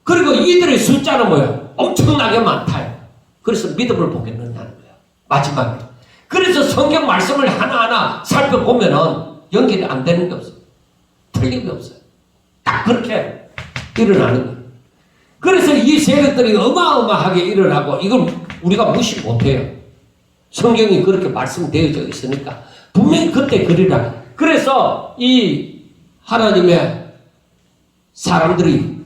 Speaker 1: 그리고 이들의 숫자는 뭐예요? 엄청나게 많다요. 그래서 믿음을 보겠느냐는 거예요. 마지막에. 그래서 성경 말씀을 하나하나 살펴보면은 연결이 안 되는 게 없어요. 틀림이 없어요. 딱 그렇게 일어나는 거예요. 그래서 이 세력들이 어마어마하게 일어나고 이걸 우리가 무시 못해요. 성경이 그렇게 말씀되어져 있으니까 분명히 그때 그리라. 그래서 이 하나님의 사람들이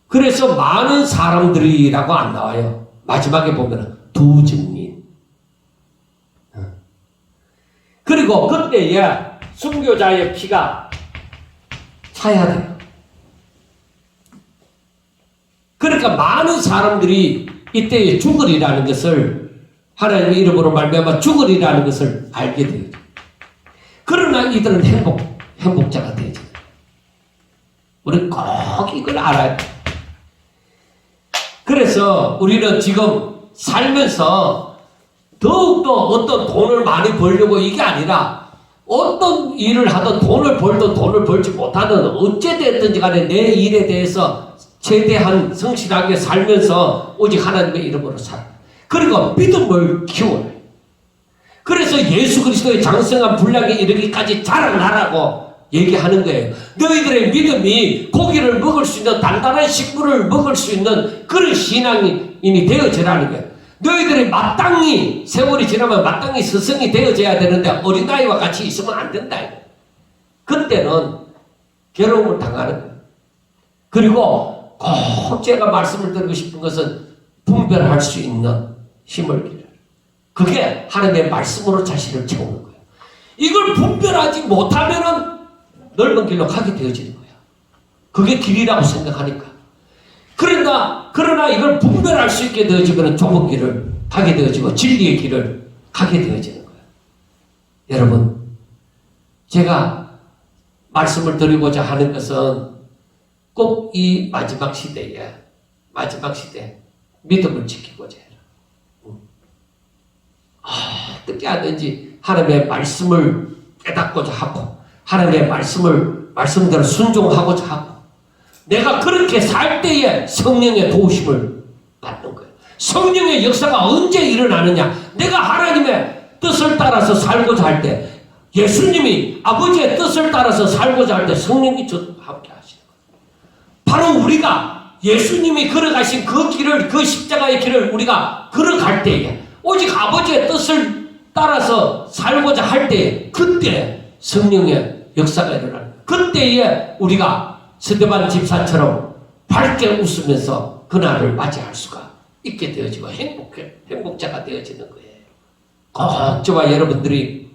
Speaker 1: 그래서 많은 사람들이라고 안 나와요. 마지막에 보면은 두 증인. 그리고 그때에 순교자의 피가 차야 돼요. 그러니까 많은 사람들이 이때에 죽으리라는 것을 하나님의 이름으로 말미암아 죽으리라는 것을 알게 돼요. 그러나 이들은 행복자가 되죠. 우리 꼭 이걸 알아야 돼. 그래서 우리는 지금 살면서 더욱더 어떤 돈을 많이 벌려고 이게 아니라 어떤 일을 하든 돈을 벌든 돈을 벌지 못하든 어찌됐든지 간에 내 일에 대해서 최대한 성실하게 살면서 오직 하나님의 이름으로 살아. 그리고 믿음을 키워요. 그래서 예수 그리스도의 장성한 분량에 이르기까지 자라나라고 얘기하는 거예요. 너희들의 믿음이 고기를 먹을 수 있는 단단한 식물을 먹을 수 있는 그런 신앙인이 되어지라는 거예요. 너희들이 마땅히 세월이 지나면 마땅히 스승이 되어져야 되는데 어린아이와 같이 있으면 안 된다. 그때는 괴로움을 당하는 거예요. 그리고 꼭 제가 말씀을 드리고 싶은 것은 분별할 수 있는 힘을 기르라. 그게 하나님의 말씀으로 자신을 채우는 거예요. 이걸 분별하지 못하면은 넓은 길로 가게 되어지는 거야. 그게 길이라고 생각하니까. 그러나 이걸 분별할 수 있게 되어지면 좁은 길을 가게 되어지고 진리의 길을 가게 되어지는 거야. 여러분, 제가 말씀을 드리고자 하는 것은 꼭 이 마지막 시대 믿음을 지키고자 해라. 어떻게 하든지 하나님의 말씀을 깨닫고자 하고 하나님의 말씀대로 순종하고자 하고 내가 그렇게 살 때에 성령의 도우심을 받는 거예요. 성령의 역사가 언제 일어나느냐? 내가 하나님의 뜻을 따라서 살고자 할 때, 예수님이 아버지의 뜻을 따라서 살고자 할 때 성령이 저와 함께 하시는 거예요. 바로 우리가 예수님이 걸어가신 그 길을, 그 십자가의 길을 우리가 걸어갈 때에 오직 아버지의 뜻을 따라서 살고자 할 때에 그때 성령의 역사가 일어나는 거예요. 그때에 우리가 스데반 집사처럼 밝게 웃으면서 그날을 맞이할 수가 있게 되어지고 행복자가 되어지는 거예요. 꼭 저와 여러분들이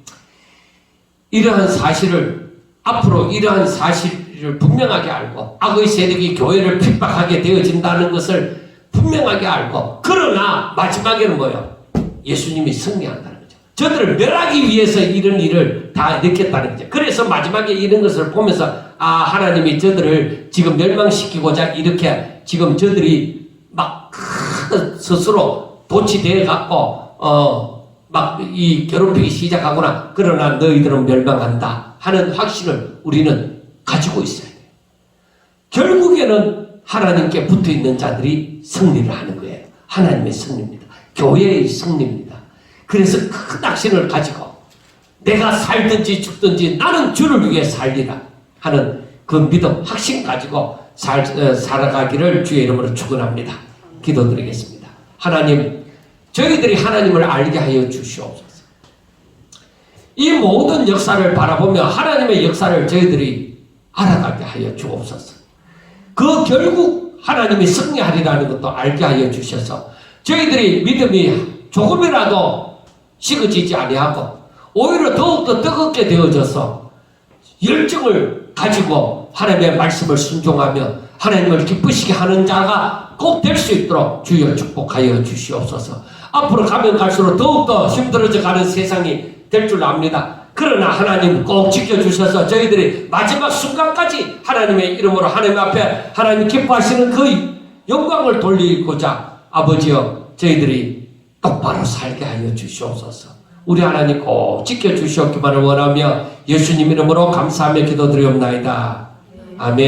Speaker 1: 앞으로 이러한 사실을 분명하게 알고 악의 세력이 교회를 핍박하게 되어진다는 것을 분명하게 알고 그러나 마지막에는 뭐예요? 예수님이 승리한다는 거죠. 저들을 멸하기 위해서 이런 일을 다 느꼈다는 거죠. 그래서 마지막에 이런 것을 보면서 하나님이 저들을 지금 멸망시키고자 이렇게 지금 저들이 막 스스로 도취되어 갖고 막 이 괴롭히기 시작하거나 그러나 너희들은 멸망한다 하는 확신을 우리는 가지고 있어야 돼요. 결국에는 하나님께 붙어 있는 자들이 승리를 하는 거예요. 하나님의 승리입니다. 교회의 승리입니다. 그래서 큰 확신을 가지고 내가 살든지 죽든지 나는 주를 위해 살리라 하는 그 믿음, 확신 가지고 살아가기를 주의 이름으로 축원합니다. 기도드리겠습니다. 하나님, 저희들이 하나님을 알게 하여 주시옵소서. 이 모든 역사를 바라보며 하나님의 역사를 저희들이 알아가게 하여 주옵소서. 그 결국 하나님이 승리하리라는 것도 알게 하여 주셔서 저희들이 믿음이 조금이라도 식어지지 아니하고 오히려 더욱더 뜨겁게 되어져서 열정을 가지고 하나님의 말씀을 순종하며 하나님을 기쁘시게 하는 자가 꼭 될 수 있도록 주여 축복하여 주시옵소서. 앞으로 가면 갈수록 더욱더 힘들어져 가는 세상이 될 줄 압니다. 그러나 하나님 꼭 지켜주셔서 저희들이 마지막 순간까지 하나님의 이름으로 하나님 앞에 하나님 기뻐하시는 그 영광을 돌리고자 아버지여 저희들이 똑바로 살게 하여 주시옵소서. 우리 하나님 꼭 지켜주시옵기만을 원하며 예수님 이름으로 감사하며 기도드리옵나이다. 아멘.